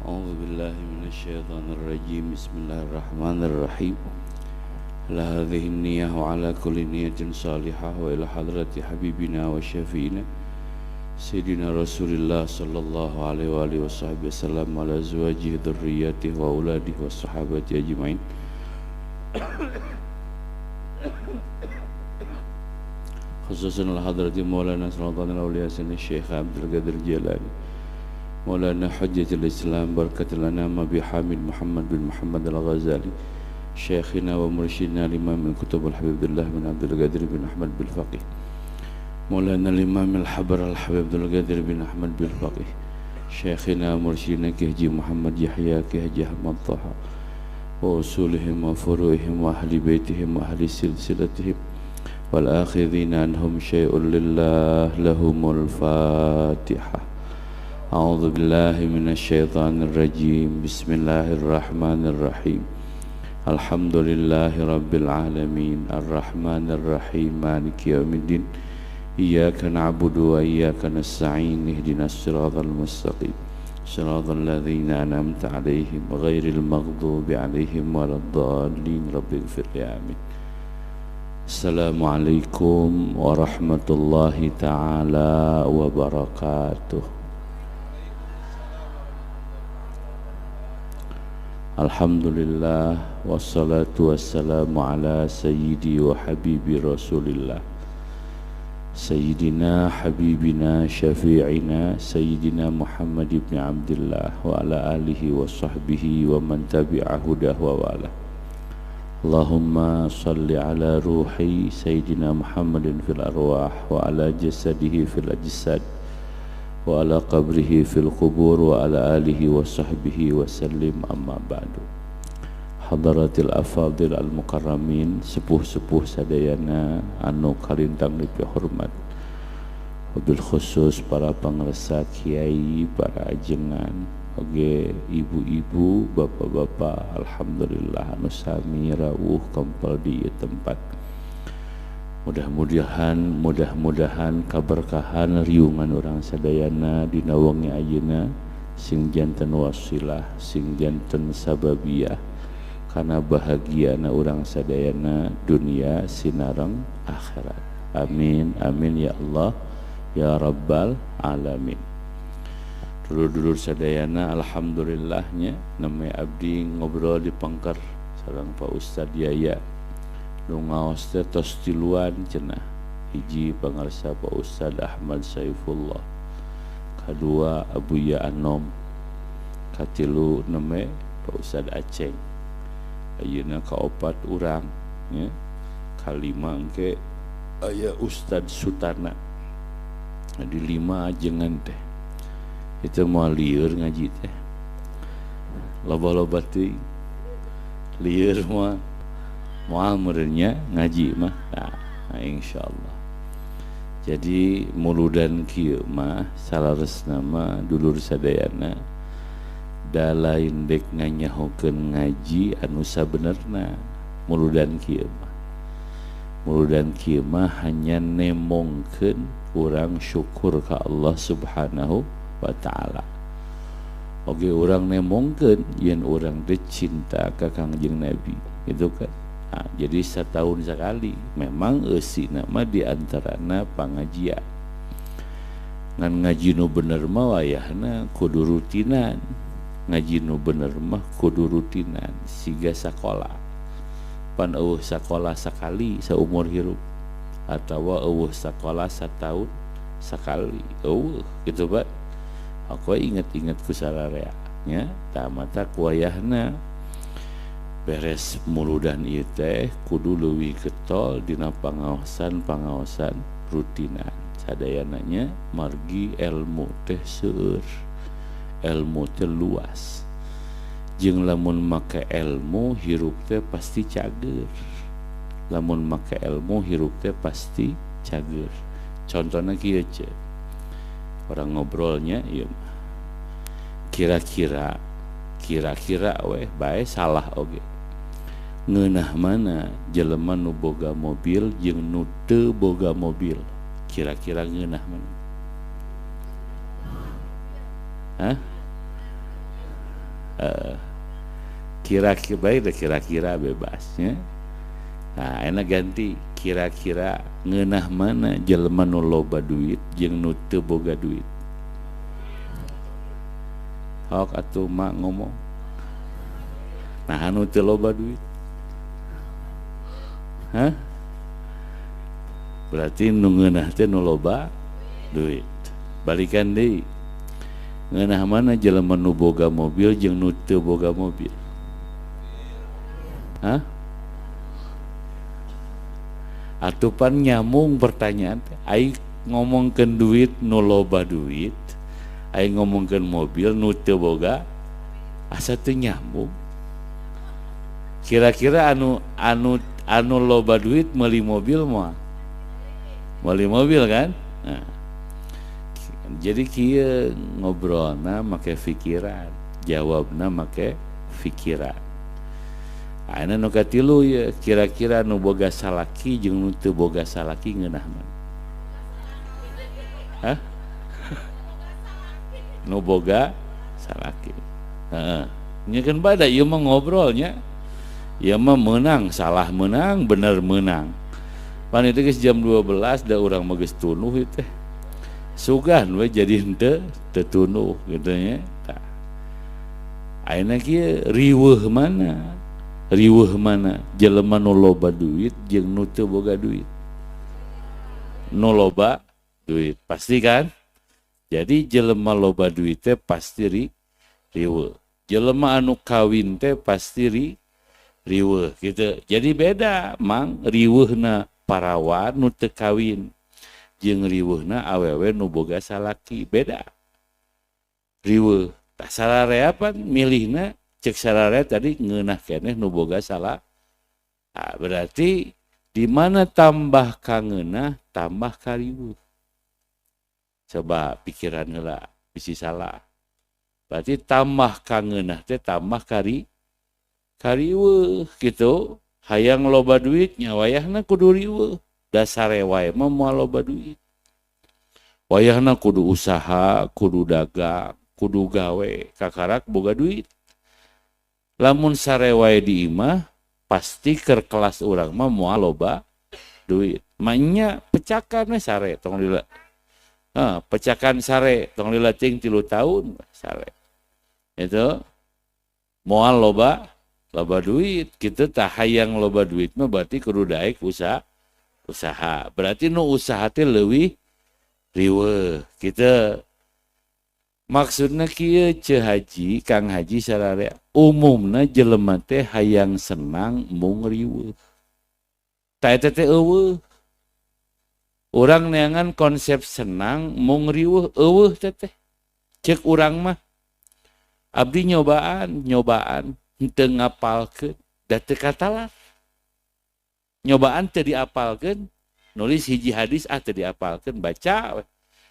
أعوذ بالله من الشيطان الرجيم. بسم الله الرحمن الرحيم. على هذه النية وعلى كل نية صالحة وإلى حضرة حبيبنا وشفينا سيدنا رسول الله صلى الله عليه وآله وصحبه وسلم على أزواجه ذرياته وأولاده والصحابة أجمعين خصوصا لحضرة مولانا سلطان الأولياء سيدنا الشيخ عبد القادر الجيلاني مولانا حجة الإسلام بركة الأنام أبي حامد محمد بن محمد الغزالي شيخنا ومرشدنا الإمام الكتب الحبيب الله بن عبد القادر بن أحمد بالفقيه مولانا الإمام الحبر الحبيب عبد القادر بن أحمد بالفقيه شيخنا ومرشدنا كهجي محمد يحيى كهجي أحمد طه وأصولهم وفروعهم وأهل بيتهم وأهل سلسلتهم والآخذين عنهم شيء لله لهم الفاتحة. أعوذ بالله من الشيطان الرجيم. بسم الله الرحمن الرحيم. الحمد لله رب العالمين الرحمن الرحيم مالك يوم الدين إياك نعبد وإياك نستعين اهدنا الصراط المستقيم صراط الذين أنعمت عليهم غير المغضوب عليهم ولا الضالين رب اغفر لي آمين. السلام عليكم ورحمة الله تعالى وبركاته. Alhamdulillah wassalatu wassalamu ala sayyidi wa habibi rasulillah Sayyidina habibina syafi'ina Sayyidina Muhammad ibn Abdullah wa ala alihi wa sahbihi wa man tabi'ahu dahwa wa ala. Allahumma salli ala ruhi Sayyidina Muhammadin fil arwah wa ala jasadihi fil ajsad wa ala qabrihi fil qubur wa ala alihi wa sahbihi wa sallim amma ba'du. Hadaratil afadil al-mukarramin, sepuh-sepuh sadayana anu kalintang dipi hormat, wabil khusus para pangresa kiai, para ajengan, oge ibu-ibu, bapak-bapak, alhamdulillah anu sami rawuh kempel di tempat. Mudah-mudahan kaberkahan riungan orang sadayana dina wengi ayeuna sing janten wasilah sing janten sababiyah kana bahagiana orang sadayana dunia sinareng akhirat. Amin amin ya Allah ya rabbal alamin. Dulur-dulur sadayana alhamdulillahnya namanya abdi ngobrol di pangkar sareng Pak Ustad Yaya ngaos teh tos tiluan cenah. Hiji pangarsa Pak Ustad Ahmad Saifullah, kadua Abuya Anom, katilu neme Pak Ustad Aceng. Ayeuna kaopat urang nya. Kalima engke aya Ustad Sutana. Di lima ajengan teh. Itu moal lieur ngaji teh. Loba-loba teuing. Lieur moal merenya ngaji mah nah insyaallah. Jadi muludan kieu mah salaresna mah dulur sadayana da lain dek nganyahokeun ngaji anu sabenerna. Muludan kieu mah hanya nemongkeun urang syukur ka Allah Subhanahu wa taala. Oge urang nemongkeun yen urang teh cinta ka Kangjeng Nabi gitu kan. Nah, jadi setahun sekali memang eusina mah diantarana pangajian. Ngan ngaji nu bener mah wayahna kudu rutinan. Ngaji nu bener mah kudu rutinan siga sakola. Pan eueuh sakola sakali saumur hirup atawa eueuh sakola satahun sakali. Eueuh gitu Pak. Aku inget-inget ku sararea nya tah mata ku wayahna beres muludan ieu teh kudu leuwih getol dina pangaosan rutinan. Sadayananya margi ilmu teh seueur. Ilmu teh luas. Jeung lamun make ilmu hirup teh pasti cager. Lamun make ilmu hirup teh pasti cager. Contohna kieu ce. Orang ngobrolnya ieu mah. Kira-kira we bae salah oge. Ngeunah mana jelema nu boga mobil jeung nu teu boga mobil, kira-kira ngeunah mana? Hah? Kira-kira baik kira-kira bebasnya. Nah, enak ganti kira-kira ngeunah mana jelema nu loba duit jeung nu teu boga duit. Hok atuh mak ngomong. Nah, anu teu loba duit. Hah? Berarti nu ngeunah teh nu loba duit. Balikan deui. Ngeunah mana jelema nu boga mobil jeung nu teu boga mobil. Hah? Atupan nyambung pertanyaan aing ngomongkeun duit nu loba duit, aing ngomongkeun mobil nu teu boga, asa teu nyambung. Kira-kira anu loba duit meuli mobil moal. Meuli mobil kan? Nah. Jadi kieu ngobrolna make pikiran, jawabna make pikiran. Ayeuna nu katilu ya kira-kira nu boga salaki jeung nu teu boga salaki ngeunah mana? Hah? Nu boga salaki. Heeh. Nya kan bada ieu mah ngobrolnya. Ieu mah meunang, salah meunang, bener meunang. Pan itu geus jam 12 da urang mah geus tunuh ieu teh. Sugan we jadi henteu teu tunuh kitu nya. Tah. Ayeuna kieu riweuh mana? Riweuh mana jelema nu loba duit jeung nu teu boga duit. Nu loba duit pasti kan. Jadi jelema loba duit teh pasti riweuh. Jelema anu kawin teh pasti riweuh gitu. Jadi beda mang riweuhna parawan nu teu kawin jeung riweuhna awewe nu boga salaki beda. Riweuh tah sarareapan milihna cek sararea tadi ngeunah keneh nu boga salah. Nah, berarti di mana tambah ka ngeunah tambah ka riweuh. Coba pikiran heula bisi salah. Berarti tambah ka ngeunah teh tambah ka riweuh gitu. Hayang loba duit nya wayahna kudu riweuh. Dasare wae mah moal loba duit. Wayahna kudu usaha, kudu dagang, kudu gawe, kakarak boga duit. Lamun sare wae di imah pasti keur kelas urang mah moal loba duit. Manya pecakan we sare tong lila. Pecakan sare tong lila cing 3 tahun sare. Itu moal loba duit. Kitu tah hayang loba duit mah berarti kudu daek usaha. Berarti nu usaha teh leuwih riweuh. Kitu maksudna kieu ce haji, Kang Haji sararea umumna jelema teh hayang senang mung riweuh. Ta eta teh eueuh. Urang neangan konsep senang mung riweuh, eueuh teh. Ceuk urang mah abdi nyobaan henteu ngapalkeun da teu katalar. Nyobaan teu diapalkeun, nulis hiji hadis teu diapalkeun baca we.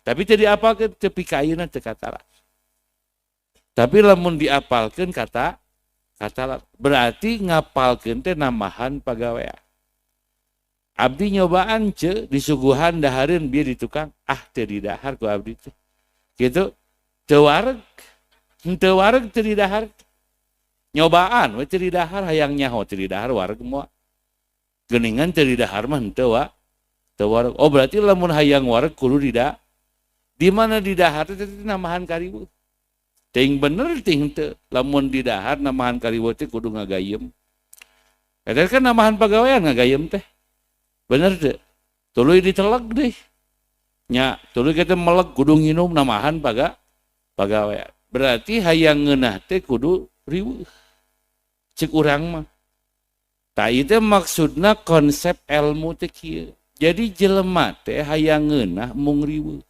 Tapi teu diapalkeun teu pikayeuna teu katalar. Tapi lamun diapalkeun kata berarti ngapalkeun teh nambahan pagawean. Abdi nyobaan disuguhan dahareun bieu di tukang teu didahar ku abdi teh. Kitu teu wareg. Henteu wareg teu didahar. Nyobaan we teu didahar hayang nyaho teu didahar wareg moal. Geuningan teu didahar mah henteu wareg. Oh berarti lamun hayang wareg kudu didahar. Di mana didahar teh nambahan ka riweuh. Ting bener ting teu. Lamun didahar namahan kariweuh teh kudu ngagayem. Eta kan namahan pagawean ngagayem teh. Bener teu? Tuluy diteleg deh. Nya, tuluy kita meleg kudu nginum namahan pagawean. Berarti hayang ngeunah teh kudu riweuh. Cek urang mah. Tah ieu teh maksudna konsep ilmu teh kieu. Jadi jelema teh hayang ngeunah mung riweuh.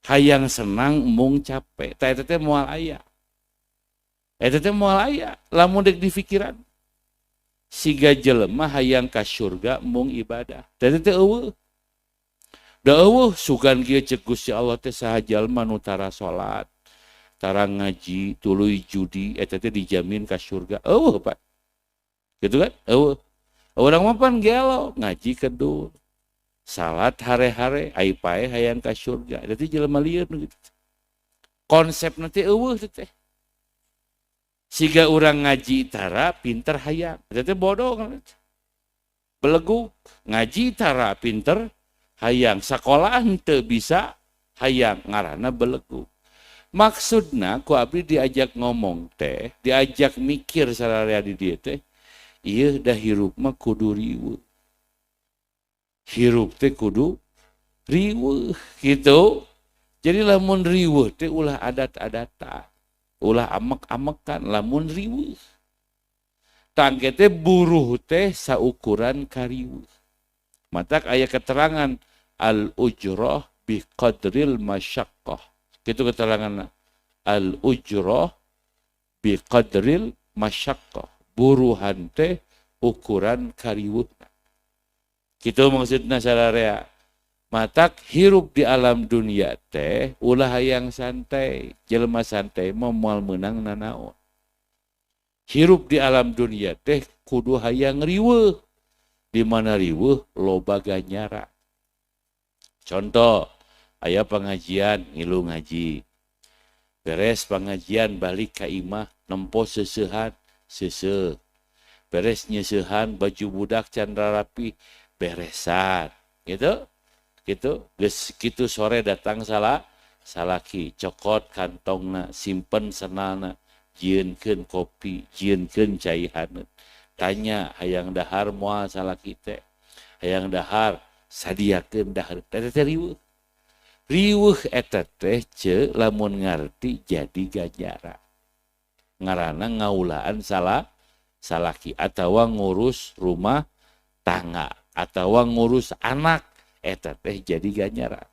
Hayang senang mung capek. Tah eta teh moal aya. Eta teh moal aya lamun dek di pikiran. Siga jelema hayang ka surga mung ibadah. Tah eta teh eueuh. Da eueuh sugan kieu ceuk Gusti Allah teh saha jalma nu tara salat, tara ngaji, tuluy judi, eta teh dijamin ka surga. Eueuh Pak. Gitu kan? Eueuh. Urang mah pan gelo ngaji kedul. Salat hare-hare ai pae hayang ka surga. Jadi jelema lieur gitu. Konsep nanti eueuh teh. Siga urang ngaji tara pinter hayang. Eta bodoh kan. Belegu ngaji tara pinter hayang. Sekolah henteu bisa hayang ngaranna belegu. Maksudna ku abdi diajak ngomong teh, diajak mikir sararea di dieu teh, ieu da hirup mah kudu riweuh. Hirup teh kudu riweuh gitu. Jadi lamun riweuh teh ulah adat-adatan, ulah amek-amekan lamun riweuh. Tangke teh buruh teh saukuran kariweuh. Matak aya keterangan al-ujrah bi qadril masyaqqah. Kitu keterangan al-ujrah bi qadril masyaqqah. Buruhan teh ukuran kariweuhna. Kitu maksudna sararea. Matak hirup di alam dunia teh ulah hayang santai. Jelema santai moal meunang nanaon. Hirup di alam dunia teh kudu hayang riweuh. Di mana riweuh loba ganyara. Contoh, aya pengajian ngilu ngaji. Beres pengajian balik ka imah nempo seusehan seuseuh. Beres nyeusehan baju budak can rapi beresan. Gitu. Gitu, geus kitu sore datang salaki cokot kantongna simpen senalna jieunkeun kopi jieunkeun cai haneut tanya hayang dahar moal salaki teh hayang dahar sadiakeun dahar teh riweuh eta teh ce lamun ngarti jadi ganjaran ngaranna ngaulaan salaki atawa ngurus rumah tangga atawa ngurus anak eta teh jadi ganjaran.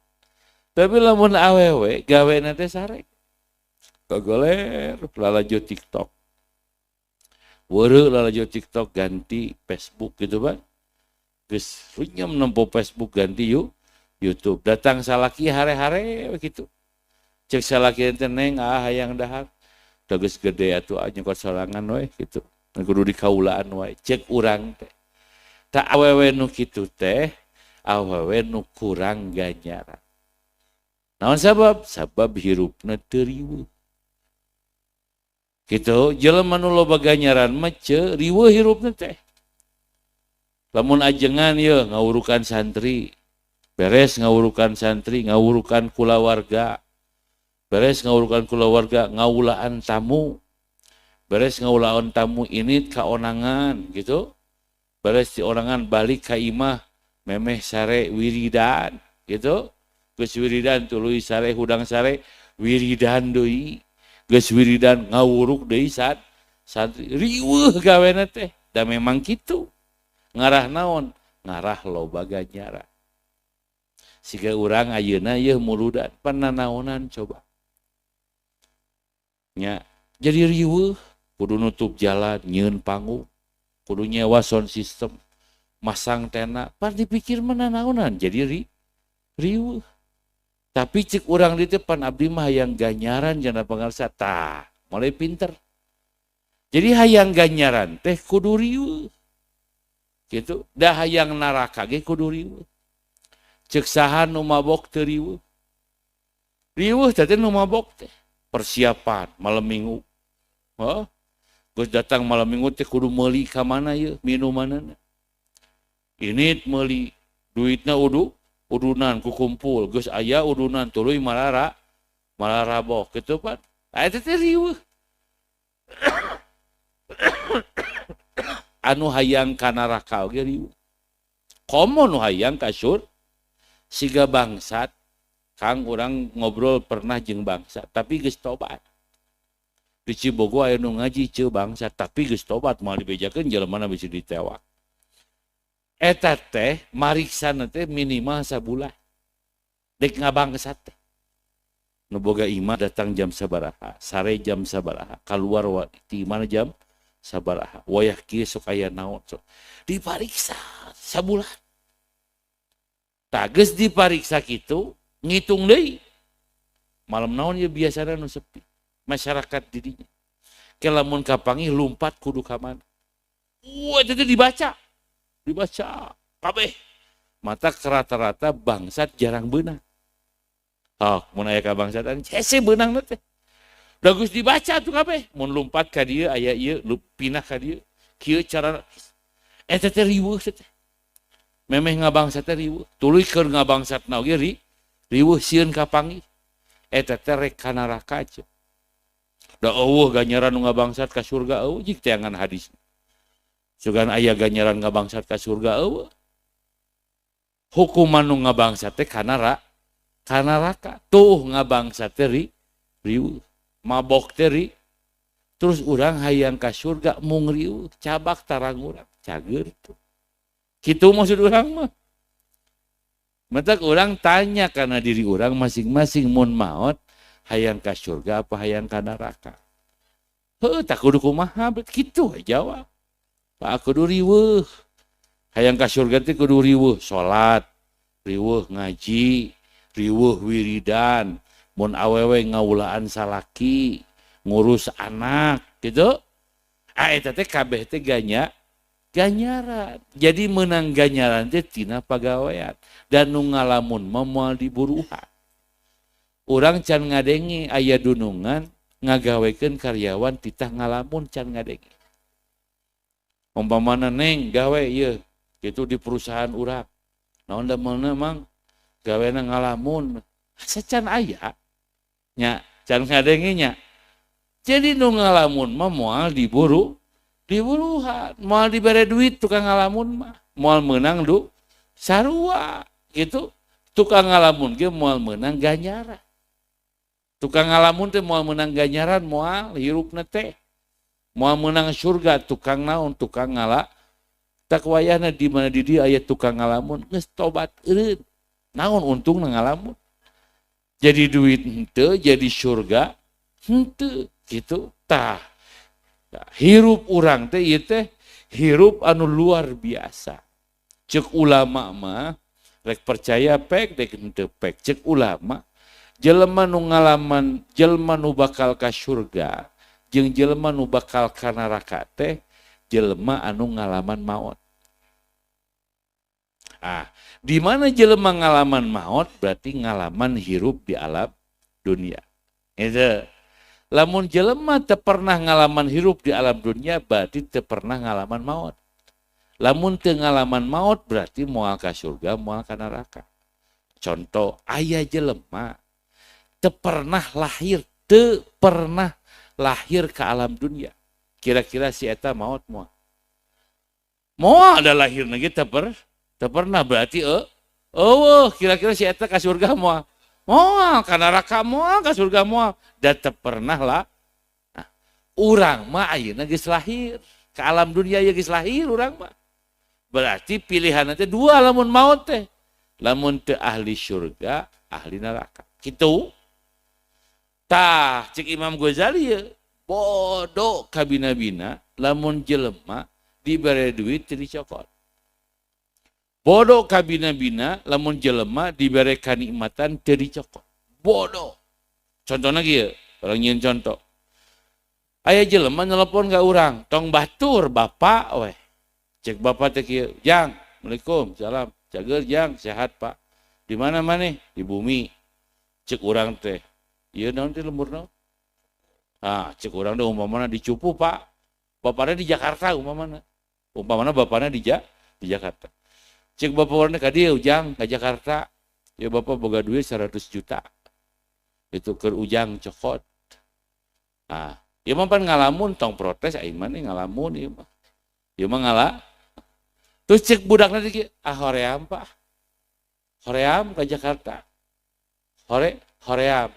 Tapi lamun awewe gawena teh sarek. Kagoler lalajo TikTok. Weureuh lalajo TikTok ganti Facebook gitu kan. Geus runyem nempo Facebook ganti YouTube. Datang salaki hare-hare begitu. Cek salaki teh neng hayang dahar. Da geus gede atuh nyokot sorangan we gitu. Kudu dikaulaan wae. Cek urang teh. Tak awewe nu kitu teh awewe nu kurang ganjaran. Naon sabab? Sabab hirupna teu riweuh. Kitu, jelema nu loba ganjaran mah ce riweuh hirupna teh. Lamun ajengan ye ngawurukan santri, beres ngawurukan santri, ngawurukan kulawarga. Beres ngawurukan kulawarga, ngaulaan tamu. Beres ngaulaan tamu ini kaonangan gitu. Beres di orangan balik ka imah memeh sare wiridan gitu geus wiridan tuluy sare hudang sare wiridan deui geus wiridan ngawuruk deui santri riweuh gawena teh da memang kitu ngarah naon ngarah loba ganjaran siga urang ayeuna yeuh muludan pananaonan coba nya jadi riweuh kudu nutup jalan nyieun panggung kudu nyewa sound system masang tena, pan dipikir mana naonan jadi riweuh. Tapi cek urang di depan abdi mah hayang ganjaran jana pangarsa tah, mulai pinter. Jadi hayang ganjaran teh kudu riweuh. Gitu, da hayang naraka ge kudu riweuh. Cek saha nu mabok teu riweuh. Riweuh teh nu mabok teh persiapan malam minggu. Heuh. Geus datang malam minggu teh kudu meuli ka mana ye minumanana. Ini meuli duitna udunan kukumpul geus aya udunan tuluy malarabok kitu pan eta teh riweuh anu hayang ka neraka ge riweuh komo nu hayang ka surga siga bangsat kang urang ngobrol pernah jeung bangsat tapi geus tobat di Cibogo aya nu ngaji ceu bangsat tapi geus tobat moal dibejakeun jelemana bisa ditewak. Eta teh mariksana teh minimal sabulan. Dek ngabangsat teh. Nu boga imah datang jam sabaraha, sare jam sabaraha, kaluar ti mana jam sabaraha. Wayah kieu sok aya naon sok. Dipariksa sabulan. Tah geus dipariksa kitu, ngitung deui. Malam naon ye biasana nu sepi. Masyarakat didinya. Ke lamun kapangih lumpat kudu ka mana. Eta teh dibaca kabeh mata rata-rata bangsat jarang beunang. Mun aya ka bangsatan hese beunang teh Bagus dibaca tuh kabeh. Mun lompat ka dieu aya ieu pinah ka dieu. Kieu cara eta teh riweuh teh. Memeh ngabangsa teh riweuh. Tuluy keur ngabangsatna oge riweuh sieun ka panggih. Eta teh rek ka neraka aja. Da eueuh ganjaran nu ngabangsat ka surga eueuh jik teangan hadis. Sugan aya ganjaran ngabangsat ka surga eueuh. Hukuman nu ngabangsat teh ka neraka. Tuh ngabangsat teh riweuh. Mabok teri terus urang hayang ka surga mung riweuh cabak tarang urang cager tuh kitu maksud urang mah mentak urang tanya karena diri urang masing-masing mun maot hayang ka surga apa hayang ka neraka heuh tak kudu kumaha kitu we jawab pak kudu riweuh hayang ka surga teh kudu riweuh salat riweuh ngaji riweuh wiridan mun awewe ngaulaan salaki ngurus anak gitu eta teh kabeh teh ganjaran jadi menang ganjaran teh tina pagawean dan nu ngalamun mah moal diburuhan urang can ngadengi aya dunungan ngagawekeun karyawan titah ngalamun can ngadengi umpamana neng gawe ieu kitu di perusahaan urang naon da mang gawena ngalamun sacan aya nya can ngadenginya jadi nu ngalamun mah moal diburuhan moal dibere duit tukang ngalamun mah moal menang sarua gitu tukang ngalamun ge moal menang ganjaran tukang ngalamun teh moal menang ganjaran moal hirupna teh moal menang surga tukang naon tukang ngala tak wayahna di mana di dieu aya tukang ngalamun geus tobat eureun naon untungna ngalamun jadi duit henteu jadi surga henteu gitu tah hirup urang teh ieu teh hirup anu luar biasa ceuk ulama mah rek percaya pek dek henteu pek ceuk ulama jelema nu ngalaman jelema nu bakal ka surga jeung jelema nu bakal ka neraka teh jelema anu ngalaman maot di mana jelema ngalaman maut berarti ngalaman hirup di alam dunia. Itu. Lamun jelema teu pernah ngalaman hirup di alam dunia berarti teu pernah ngalaman maut. Lamun teu ngalaman maut berarti moal ka surga, moal ka neraka. Contoh aya jelema teu pernah lahir ke alam dunia. Kira-kira si eta maut moal. Moal ada lahir lagi teu pernah berarti kira-kira si eta ka surga moal ka neraka moal ka surga moal da teu pernah lah nah, urang mah ayeuna geus lahir ka alam dunia ya geus lahir urang mah berarti pilihanna teh dua lamun maut teh lamun teu ahli surga ahli neraka kitu tah cek Imam Ghazali ya bodoh ka bina-bina lamun jelema dibere duit teu dicokot bodoh ka bina-bina lamun jelema dibere kanikmatan teu dicokot. Bodoh. Contohna kieu, urang nyieun contoh. Aya jelema nelpon ka urang, tong batur bapak we. Cek bapak teh kieu, "Jang, Assalamualaikum, salam. Cager Jang, sehat Pak. Di mana maneh? Di bumi." Cek urang teh, "Ieu naon teh lembur naon?" Cek urang teh umpamana di Cupu, Pak. Bapana di Jakarta umpamana. Umpamana bapana di Jakarta. Cek bapak warna ka dieu Ujang ka Jakarta. Ya bapak boga duit 100 juta. Itu keur Ujang cokot. Ieu mah pan ngalamun tong protes aing mah ngalamun ieu mah. Ieu mah terus cek budakna teh hoream Pak. Hoream ka Jakarta. Hoream.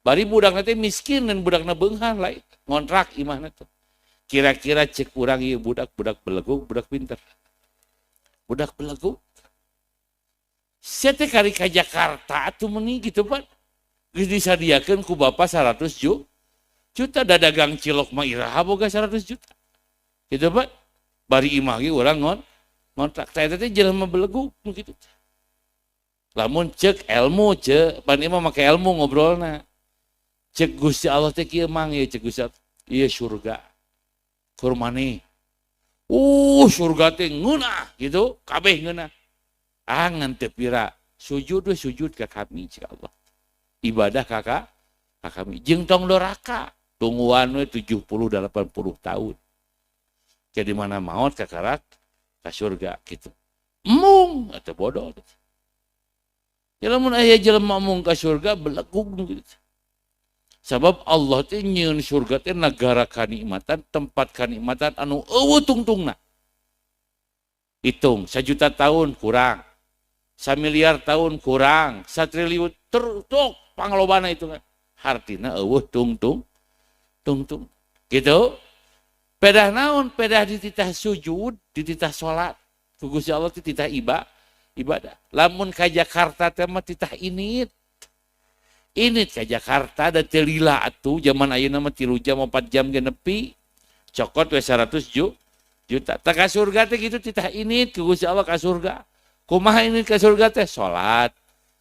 Bari budakna teh miskin dan budakna beunghar lain ngontrak imahna teh. Kira-kira cek urang ieu budak beleguk, budak pinter. Budak beleguk. Saya teh kari ka Jakarta atuh meuni gitu Pak. Geus disadiakeun ku bapak 100 juta dagang cilok mah iraha boga 100 juta. Gitu Pak. Bari imah ge urang ngontrak. Saya teh jelema beleguk kitu. Lamun cek ilmu pan imah make ilmu ngobrolna. Cek Gusti Allah teh kieu mang ya cek Gusti Allah. Ieu surga. Kur maneh. Surga teh ngeunah gitu, kabeh ngeunah. Ngan teu pira sujud ka kami cik Allah. Ibadah ka kami jeung tong doraka. tungguan we 70-80 tahun. Jadi mana maut kakarak ka surga gitu. Mung atau bodoh. Ya lamun aya jelema mung ka surga belegug gitu. Sabab Allah teh nyieun surga teh negara kanikmatan, tempat kanikmatan anu eueuh tungtungna. Hitung 1 juta tahun kurang. 1 miliar tahun kurang. 1 triliun tertuk panglobana itu kan. Hartina eueuh tungtung. Gitu. Pedah naon? Pedah dititah sujud, dititah salat. Ku Gusti Allah titah ibadah. Lamun ka Jakarta teh mah titah init ka Jakarta da teu lila atuh zaman ayeuna mah 3 jam 4 jam ge nepi. Cokot we 100 juta. Tah ka surga teh kitu titah init ku Gusti Allah ka surga. Kumaha init ka surga teh? Salat,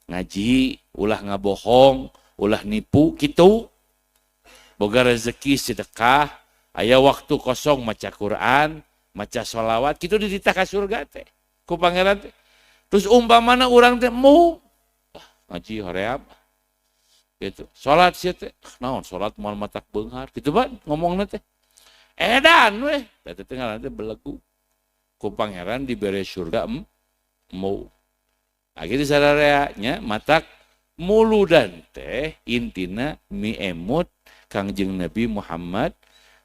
ngaji, ulah ngabohong, ulah nipu kitu. Boga rezeki sedekah. Aya waktu kosong maca Quran, maca sholawat, gitu dititah ka surga teh. Ku pangeran teh. Terus umpamana urang teh mau ngaji hoream. Gitu. Salat sia teh, naon salat moal matak beunghar, gitu ban ngomongna teh. Edan we, teh teh ngaran teh belegu. Ku pangeran dibere surga mau. Nah, gitu sarareanya matak muludan teh intina miemut Kangjeng Nabi Muhammad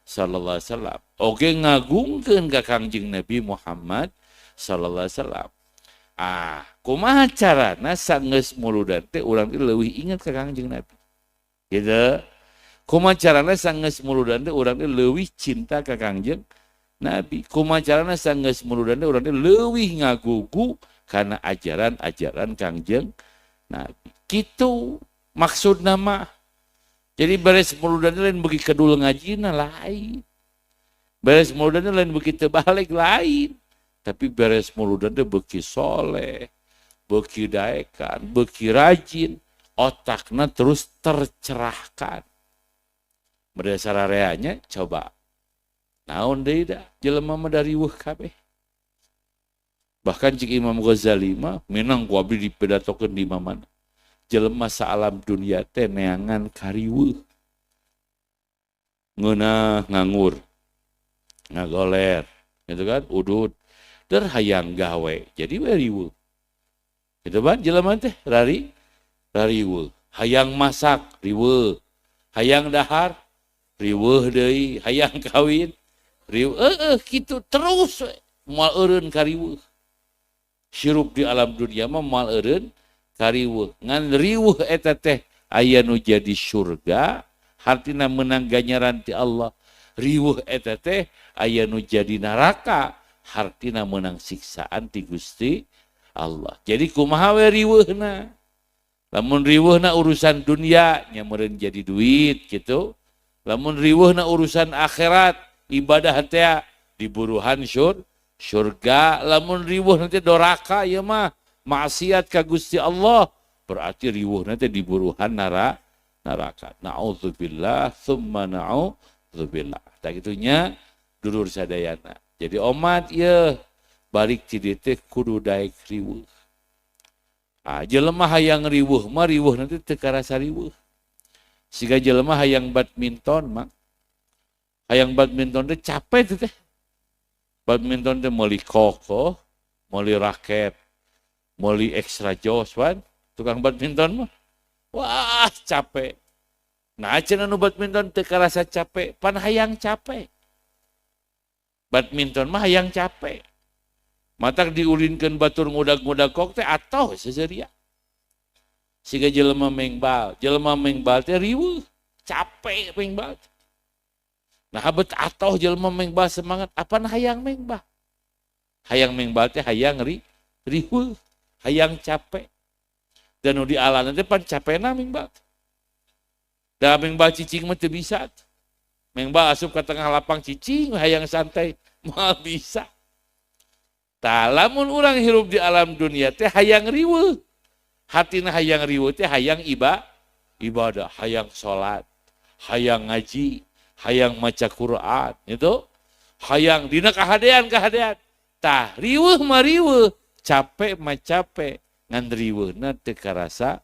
sallallahu alaihi wasallam. Oge ngagungkeun ka Kangjeng Nabi Muhammad sallallahu alaihi wasallam. Kumaha carana sanggeus muludan teh urang teh leuwih inget ka Kangjeng Nabi. Gitu. Kumaha carana sanggeus muludan teh urang teh leuwih cinta ka Kangjeng Nabi. Kumaha carana sanggeus muludan teh urang teh leuwih ngagugu kana ajaran-ajaran Kangjeng Nabi. Kitu maksudna mah. Jadi beres muludan lain bagi kedul ngajina lain. Beres muludan lain bagi terbalik lain. Tapi beres muludan bagi soleh, bagi daekan, bagi rajin, otakna terus tercerahkan. Berdasar areanya coba. Naon deui da jelema mah dari weuh kabeh. Bahkan cik Imam Ghazali mah menang ku abdi dipedatokeun di mana. Jelema saalam dunia teh neangan kariweuh. Ngeunah nganggur. Ngagoler, gitu kan? Udud. Der hayang gawe. Jadi we riweuh. Gitu ban jelema teh riweuh. Hayang masak riweuh. Hayang dahar riweuh deui, hayang kawin riweuh. Kitu terus we. Moal eureun kariweuh. Sirup di alam dunia mah moal eureun kariweuh. Ngan riweuh eta teh aya nu jadi surga, hartina menang ganjaran ti Allah. Riweuh eta teh aya nu jadi neraka, hartina menang siksaan ti Gusti Allah. Jadi kumaha we riweuhna? Lamun riweuhna urusan dunia nya meureun jadi duit gitu. Lamun riweuhna urusan akhirat, ibadah teh diburuhan surga. Lamun riweuh nanti doraka ya mah maksiat ka Gusti Allah, berarti riweuh nanti diburuhan neraka. Nauzubillah tsumma nauzubillah. Tah kitunya dulur sadayana. Jadi omat ieu balik ti dieu teh kudu daek riweuh. Jelema hayang riweuh mah riweuh nanti teu karasa riweuh. Siga jelema hayang badminton mah. Hayang badminton teh capek teh. Badminton teh meuli koko, meuli raket, meuli extra jos wan, tukang badminton mah. Wah, capek. Nah, cenah nu badminton teu karasa capek, pan hayang capek. Badminton mah hayang capek. Matak diulinkeun batur ngudag-ngudag kok teh atoh seseria. Siga jelema mengbal teh riweuh, capek mengbal. Nah, habet atoh jelema mengbal semangat, apana hayang mengbal? Hayang mengbal teh hayang riweuh, hayang capek. Dan nu di alana teh pan capena mengbal. Da mengbal cicing mah teu bisa. Mengbal asup ka tengah lapang cicing hayang santai, moal bisa. Tah lamun urang hirup di alam dunia teh hayang riweuh. Hatina hayang riweuh teh hayang ibadah, hayang salat, hayang ngaji, hayang maca Quran, itu hayang dina kahadean. Tah riweuh mah riweuh, capek mah capek, ngan riweuhna teu karasa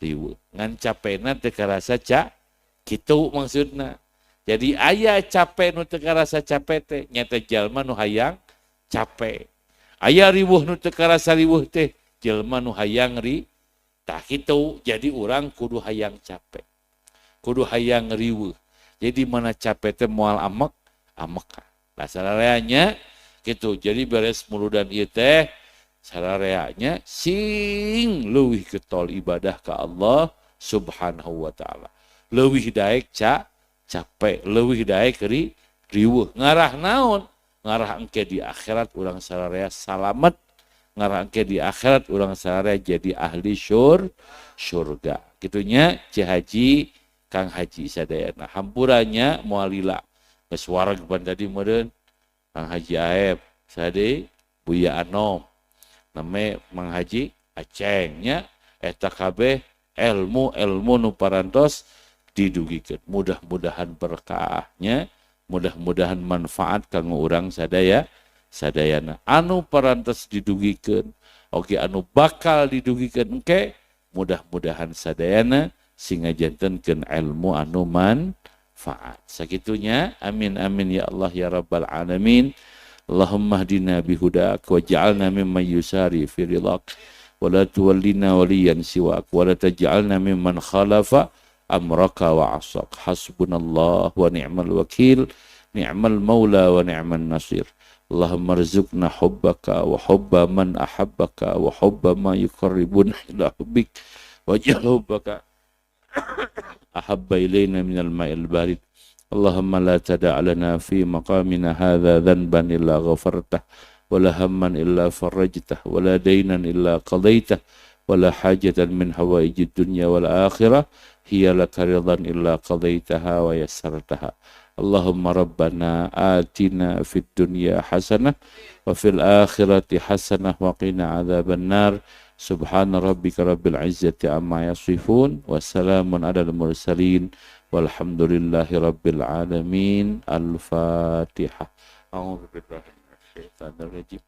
riweuh, ngan capekna teu karasa kitu maksudna. Jadi aya capek nu teu karasa capek teh nyata jalma nu hayang capek. Aya riweuh nu teu karasa riweuh teh jelma nu hayang tah kitu. Jadi urang kudu hayang capek, kudu hayang riweuh. Jadi mana capek teh moal amek nah sarareanya gitu. Jadi beres muludan ieu teh sarareanya sing leuwih getol ibadah ka Allah subhanahu wa ta'ala, leuwih daek capek, leuwih daek riweuh. Ngarah naon? Ngarah engke di akhirat urang sararea salamet, ngarah engke di akhirat urang sararea jadi ahli syurga. Kitunya Ci Haji Kang Haji sadayana. Hampurannya moalila geus wareg pan tadi meureun Kang Haji Aep sade Buya Anom name Mang Haji Acengnya eta kabeh ilmu nu parantos didugikeun. Mudah-mudahan berkahnya, mudah-mudahan manfaat kanggo urang sadayana anu parantos didugikeun oge anu bakal didugikeun engke mudah-mudahan sadayana sing ngajantenkeun ilmu anu manfaat. Sakitunya amin amin ya Allah ya rabbal alamin. Allahumma hdina bihudak waj'alna mimman yusari fi ridhak wa la tuwallina waliyan siwak wa la taj'alna mimman khalafa amraka wa asak. Hasbunallah wa ni'mal wakil, ni'mal maula wa ni'man nasir. Allahumma rzuqna hubbaka wa hubba man ahabbaka wa hubba ma yuqarribuna ila hubbik waj'al hubbaka ahabba ilayna minal ma'il barid. Allahumma la tada' lana fi maqamina hadha dhanban illa ghafartah wa la hamman illa farajtah wa la daynan illa qadaitah wa la hajatan min hawaijid dunya wal akhirah hiya laka ridhan illa qadaitaha wa yassartaha. Allahumma rabbana atina fid dunya hasanah wa fil akhirati hasanah wa qina adzaban nar. Subhana rabbika rabbil izzati amma yasifun wa salamun alal mursalin walhamdulillahi rabbil alamin. Al-Fatihah. A'udzu billahi minasyaitonir rajim.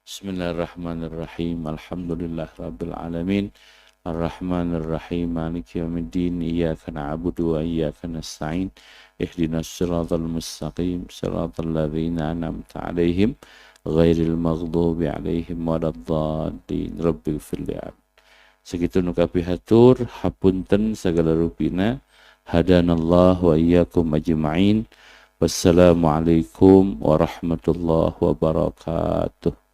Bismillahirrahmanirrahim. Alhamdulillahi rabbil alamin. Ar-Rahmanir Rahim. Maliki yaumiddin. Iyyaka na'budu wa iyyaka nasta'in. Ihdinas siratal mustaqim. Siratal ladzina an'amta 'alaihim ghairil maghdubi 'alaihim waladdallin. Rabbighfir li. Sakitu nu kapihatur hapunten sagala rupina. Hadanallah wa iyyakum ajma'in. Wassalamualaikum warahmatullahi wabarakatuh.